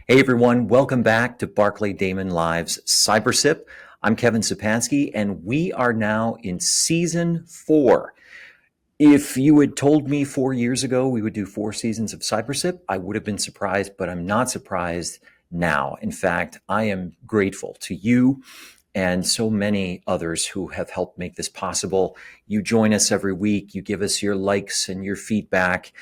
Hey everyone, welcome back to Barclay Damon Live's CyberSip. I'm Kevin Szczepanski, and we are now in season 4. If you had told me 4 years ago we would do 4 seasons of CyberSip, I would have been surprised, but I'm not surprised now. In fact, I am grateful to you and so many others who have helped make this possible. You join us every week, you give us your likes and your feedback.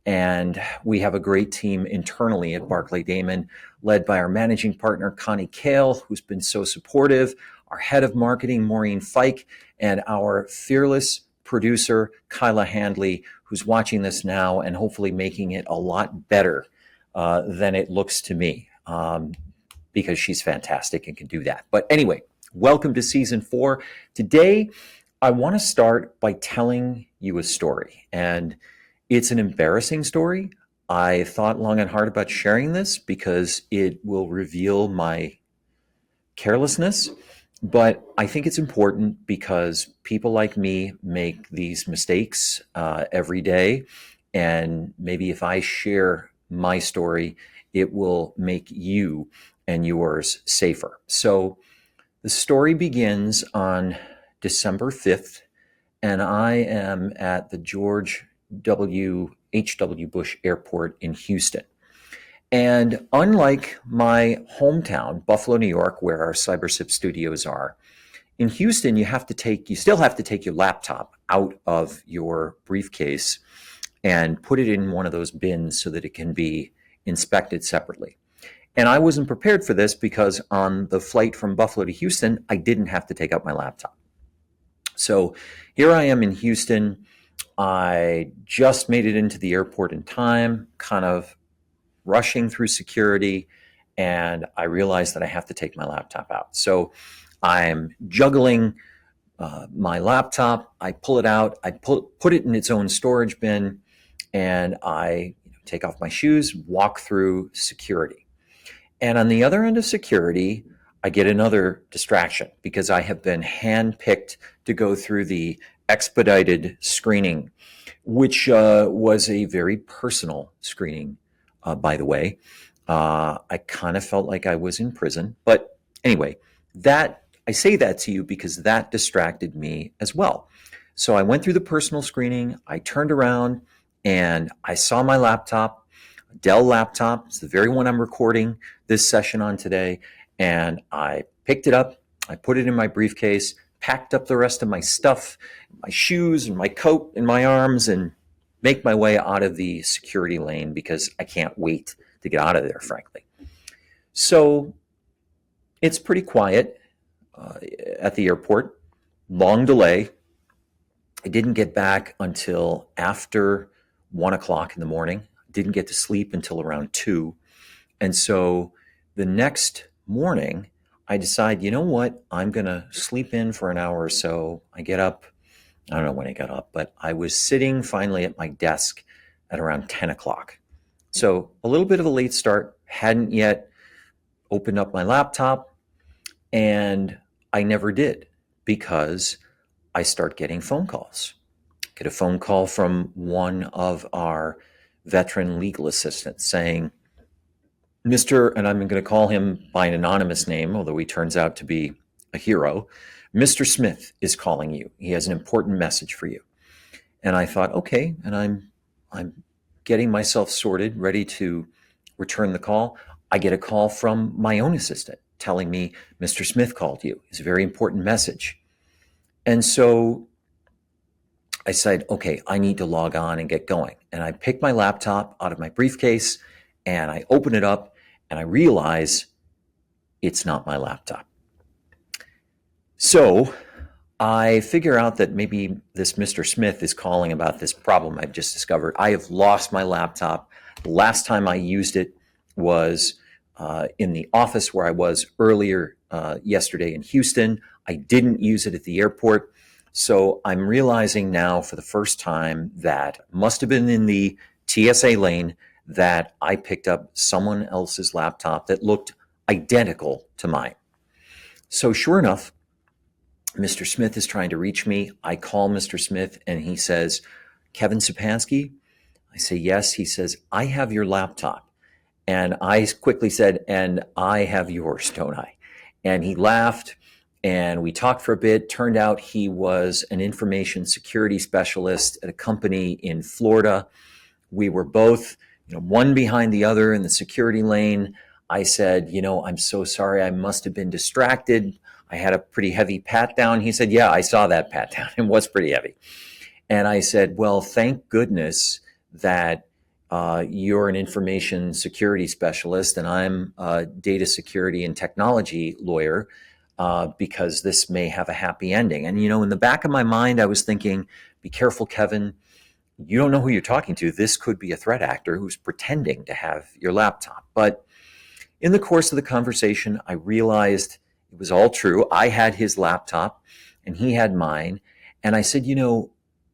And we have a great team internally at Barclay Damon, led by our managing partner, Connie Kale, who's been so supportive, our head of marketing, Maureen Fike, and our fearless producer, Kyla Handley, who's watching this now and hopefully making it a lot better than it looks to me, because she's fantastic and can do that. But anyway, welcome to season 4. Today, I want to start by telling you a story. And it's an embarrassing story. I thought long and hard about sharing this because it will reveal my carelessness, but I think it's important because people like me make these mistakes every day. And maybe if I share my story, it will make you and yours safer. So the story begins on December 5th, and I am at the George H.W. Bush Airport in Houston. And unlike my hometown, Buffalo, New York, where our CyberSip studios are, in Houston, you still have to take your laptop out of your briefcase and put it in one of those bins so that it can be inspected separately. And I wasn't prepared for this because on the flight from Buffalo to Houston, I didn't have to take out my laptop. So here I am in Houston. I just made it into the airport in time, kind of rushing through security, and I realized that I have to take my laptop out. So I'm juggling my laptop. I pull it out. I put it in its own storage bin, and I take off my shoes, walk through security. And on the other end of security, I get another distraction because I have been handpicked to go through the expedited screening, which was a very personal screening, by the way. I kind of felt like I was in prison. But anyway, I say that to you because that distracted me as well. So I went through the personal screening. I turned around and I saw my laptop, a Dell laptop. It's the very one I'm recording this session on today. And I picked it up. I put it in my briefcase, packed up the rest of my stuff, my shoes and my coat and my arms, and make my way out of the security lane because I can't wait to get out of there, frankly. So it's pretty quiet at the airport, long delay. I didn't get back until after 1 o'clock in the morning. Didn't get to sleep until around 2. And so the next morning, I decide, you know what, I'm going to sleep in for an hour or so. I get up. I don't know when I got up, but I was sitting finally at my desk at around 10 o'clock. So a little bit of a late start, hadn't yet opened up my laptop, and I never did because I start getting phone calls. Get a phone call from one of our veteran legal assistants saying, Mr., and I'm going to call him by an anonymous name, although he turns out to be a hero, Mr. Smith is calling you. He has an important message for you. And I thought, okay, and I'm getting myself sorted, ready to return the call. I get a call from my own assistant telling me, Mr. Smith called you. It's a very important message. And so I said, okay, I need to log on and get going. And I picked my laptop out of my briefcase and I open it up and I realize it's not my laptop. So I figure out that maybe this Mr. Smith is calling about this problem I've just discovered. I have lost my laptop. The last time I used it was in the office where I was earlier yesterday in Houston. I didn't use it at the airport. So I'm realizing now for the first time that must have been in the TSA lane that I picked up someone else's laptop that looked identical to mine. So sure enough, Mr. Smith is trying to reach me. I call Mr. Smith and he says, Kevin Szczepanski? I say, yes. He says, I have your laptop And I quickly said, and I have yours, don't I? And he laughed and we talked for a bit. Turned out he was an information security specialist at a company in Florida. We were both, one behind the other in the security lane. I said, I'm so sorry. I must have been distracted. I had a pretty heavy pat down. He said, yeah, I saw that pat down. It was pretty heavy. And I said, well, thank goodness that you're an information security specialist and I'm a data security and technology lawyer, because this may have a happy ending. And, in the back of my mind, I was thinking, be careful, Kevin. You don't know who you're talking to. This could be a threat actor who's pretending to have your laptop. But in the course of the conversation, I realized it was all true. I had his laptop and he had mine. And I said,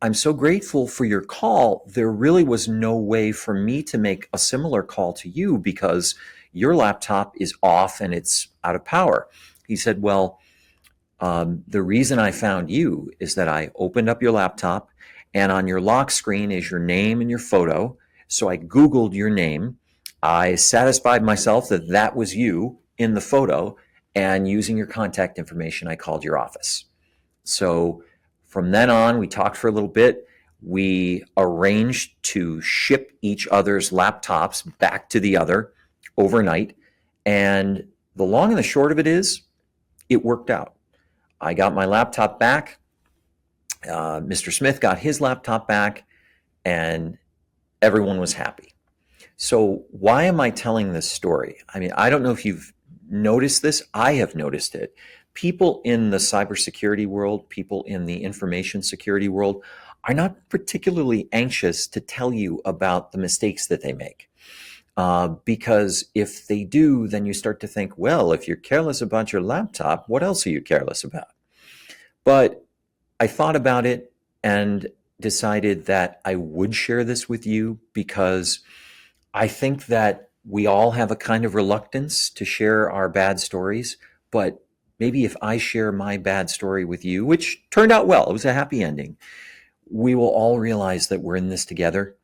I'm so grateful for your call. There really was no way for me to make a similar call to you because your laptop is off and it's out of power. He said, well, the reason I found you is that I opened up your laptop and on your lock screen is your name and your photo. So I Googled your name. I satisfied myself that that was you in the photo. And using your contact information, I called your office. So from then on, we talked for a little bit. We arranged to ship each other's laptops back to the other overnight. And the long and the short of it is, it worked out. I got my laptop back. Mr. Smith got his laptop back, and everyone was happy. So why am I telling this story? I mean, I don't know if you've noticed this. I have noticed it. People in the cybersecurity world, people in the information security world are not particularly anxious to tell you about the mistakes that they make. Because if they do, then you start to think, well, if you're careless about your laptop, what else are you careless about? But I thought about it and decided that I would share this with you because I think that we all have a kind of reluctance to share our bad stories, but maybe if I share my bad story with you, which turned out well, it was a happy ending, we will all realize that we're in this together,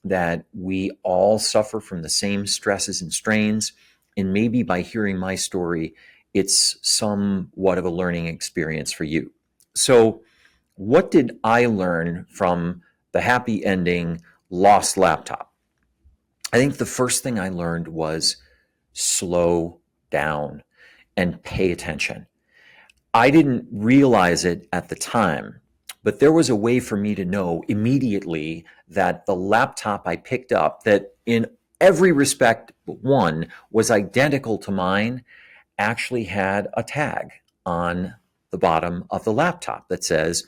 that we all suffer from the same stresses and strains. And maybe by hearing my story, it's somewhat of a learning experience for you. So what did I learn from the happy ending lost laptop? I think the first thing I learned was slow down and pay attention. I didn't realize it at the time, but there was a way for me to know immediately that the laptop I picked up, that in every respect but one was identical to mine, actually had a tag on the bottom of the laptop that says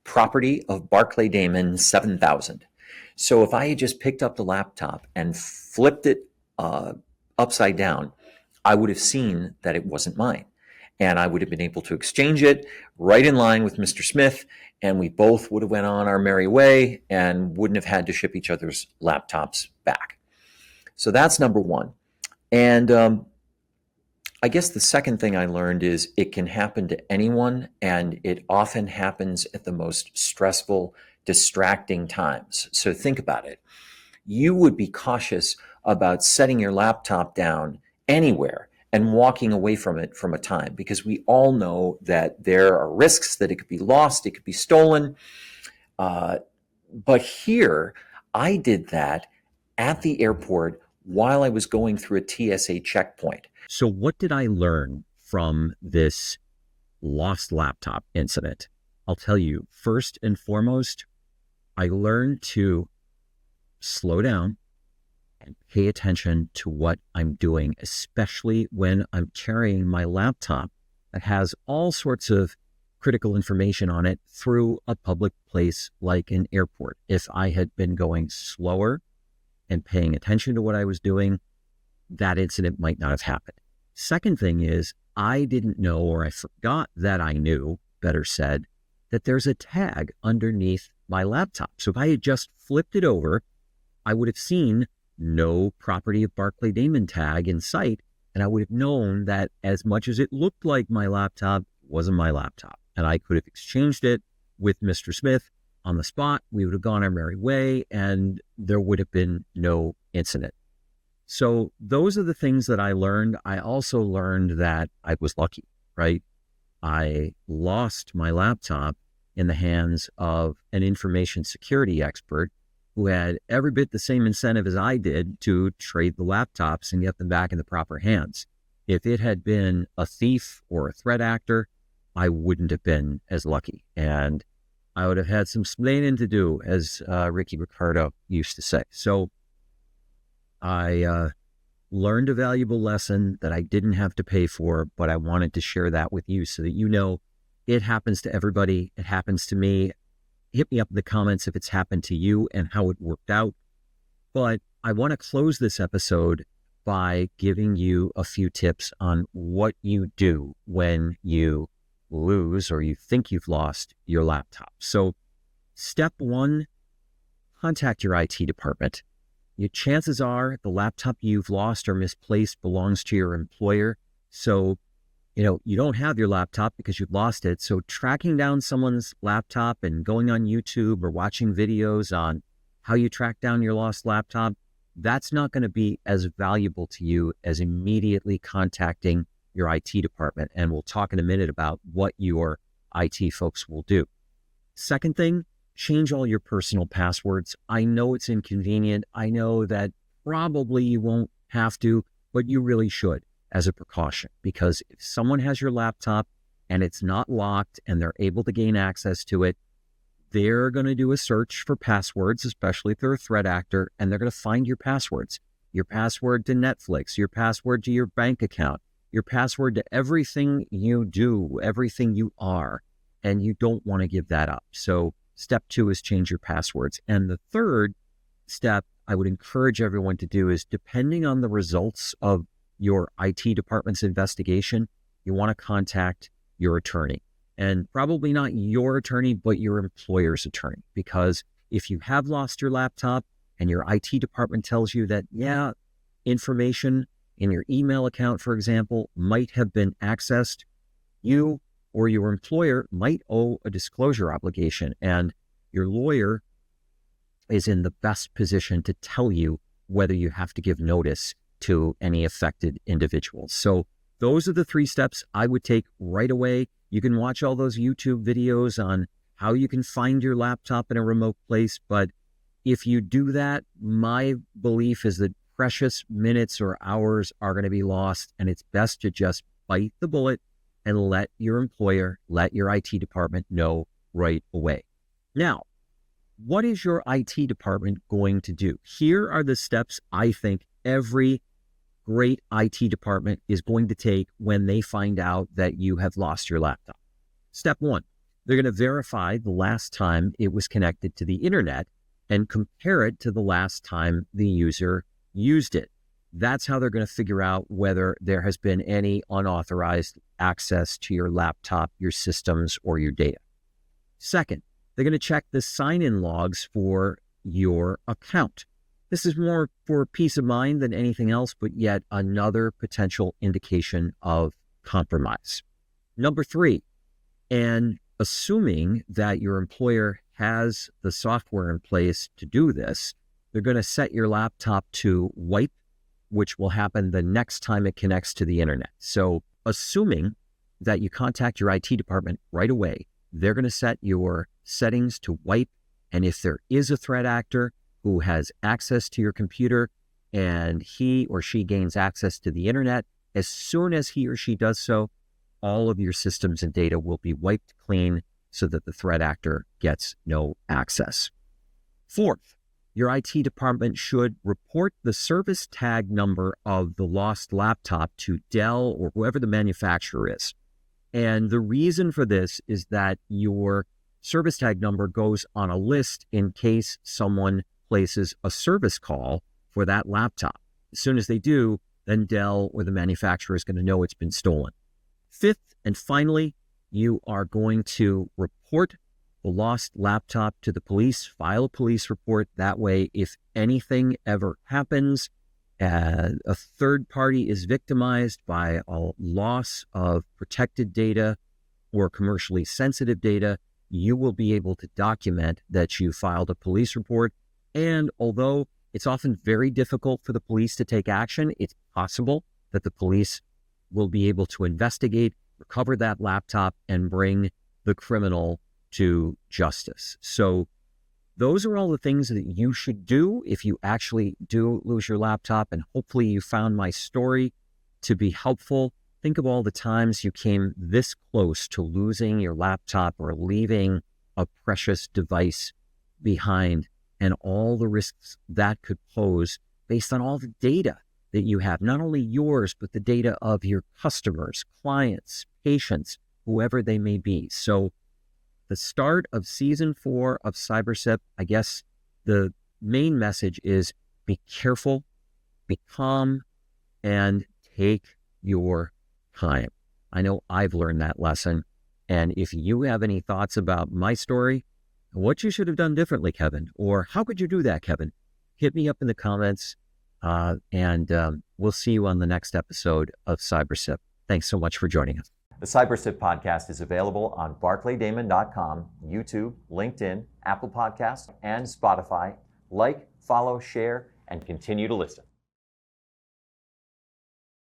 property of Barclay Damon 7000. So if I had just picked up the laptop and flipped it upside down, I would have seen that it wasn't mine. And I would have been able to exchange it right in line with Mr. Smith, and we both would have went on our merry way and wouldn't have had to ship each other's laptops back. So that's number one. And I guess the second thing I learned is it can happen to anyone, and it often happens at the most stressful, distracting times. So think about it. You would be cautious about setting your laptop down anywhere and walking away from it from a time, because we all know that there are risks that it could be lost, it could be stolen. But here, I did that at the airport while I was going through a TSA checkpoint. So what did I learn from this lost laptop incident? I'll tell you, first and foremost, I learned to slow down and pay attention to what I'm doing, especially when I'm carrying my laptop that has all sorts of critical information on it through a public place like an airport. If I had been going slower and paying attention to what I was doing, that incident might not have happened. Second thing is, I didn't know, or I forgot that I knew, better said, that there's a tag underneath my laptop. So if I had just flipped it over, I would have seen no property of Barclay Damon tag in sight, and I would have known that as much as it looked like my laptop, it wasn't my laptop. And I could have exchanged it with Mr. Smith on the spot. We would have gone our merry way, and there would have been no incident. So those are the things that I learned. I also learned that I was lucky, right? I lost my laptop in the hands of an information security expert who had every bit the same incentive as I did to trade the laptops and get them back in the proper hands. If it had been a thief or a threat actor, I wouldn't have been as lucky. And I would have had some splaining to do, as Ricky Ricardo used to say. So I learned a valuable lesson that I didn't have to pay for, but I wanted to share that with you so that you know it happens to everybody. It happens to me. Hit me up in the comments if it's happened to you and how it worked out. But I want to close this episode by giving you a few tips on what you do when you lose or you think you've lost your laptop. So step one, contact your IT department. Your chances are the laptop you've lost or misplaced belongs to your employer. So, you don't have your laptop because you've lost it. So tracking down someone's laptop and going on YouTube or watching videos on how you track down your lost laptop, that's not going to be as valuable to you as immediately contacting your IT department. And we'll talk in a minute about what your IT folks will do. Second thing, change all your personal passwords. I know it's inconvenient. I know that probably you won't have to, but you really should as a precaution, because if someone has your laptop and it's not locked and they're able to gain access to it, they're going to do a search for passwords, especially if they're a threat actor, and they're going to find your passwords, your password to Netflix, your password to your bank account, your password to everything you do, everything you are, and you don't want to give that up. So step two is change your passwords. And the third step I would encourage everyone to do is, depending on the results of your IT department's investigation, you want to contact your attorney. And probably not your attorney, but your employer's attorney. Because if you have lost your laptop and your IT department tells you that, yeah, information in your email account, for example, might have been accessed, you or your employer might owe a disclosure obligation, and your lawyer is in the best position to tell you whether you have to give notice to any affected individuals. So those are the three steps I would take right away. You can watch all those YouTube videos on how you can find your laptop in a remote place, but if you do that, my belief is that precious minutes or hours are going to be lost, and it's best to just bite the bullet and let your employer, let your IT department know right away. Now, what is your IT department going to do? Here are the steps I think every great IT department is going to take when they find out that you have lost your laptop. Step one, they're going to verify the last time it was connected to the internet and compare it to the last time the user used it. That's how they're going to figure out whether there has been any unauthorized access to your laptop, your systems, or your data. Second, they're going to check the sign-in logs for your account. This is more for peace of mind than anything else, but yet another potential indication of compromise. Number three, and assuming that your employer has the software in place to do this, they're going to set your laptop to wipe, which will happen the next time it connects to the internet. So assuming that you contact your IT department right away, they're going to set your settings to wipe. And if there is a threat actor who has access to your computer and he or she gains access to the internet, as soon as he or she does so, all of your systems and data will be wiped clean so that the threat actor gets no access. Fourth, your IT department should report the service tag number of the lost laptop to Dell or whoever the manufacturer is. And the reason for this is that your service tag number goes on a list in case someone places a service call for that laptop. As soon as they do, then Dell or the manufacturer is going to know it's been stolen. Fifth, and finally, you are going to report the lost laptop to the police, file a police report. That way, if anything ever happens, a third party is victimized by a loss of protected data or commercially sensitive data, you will be able to document that you filed a police report. And although It's often very difficult for the police to take action. It's possible that the police will be able to investigate, recover that laptop, and bring the criminal to justice. So those are all the things that you should do if you actually do lose your laptop. And hopefully you found my story to be helpful. Think of all the times you came this close to losing your laptop or leaving a precious device behind, and all the risks that could pose based on all the data that you have, not only yours, but the data of your customers, clients, patients, whoever they may be. So the start of season 4 of CyberSip, I guess the main message is be careful, be calm, and take your time. I know I've learned that lesson. And if you have any thoughts about my story, what you should have done differently, Kevin, or how could you do that, Kevin, hit me up in the comments, and we'll see you on the next episode of CyberSip. Thanks so much for joining us. The CyberSip podcast is available on barclaydamon.com, YouTube, LinkedIn, Apple Podcasts, and Spotify. Like, follow, share, and continue to listen.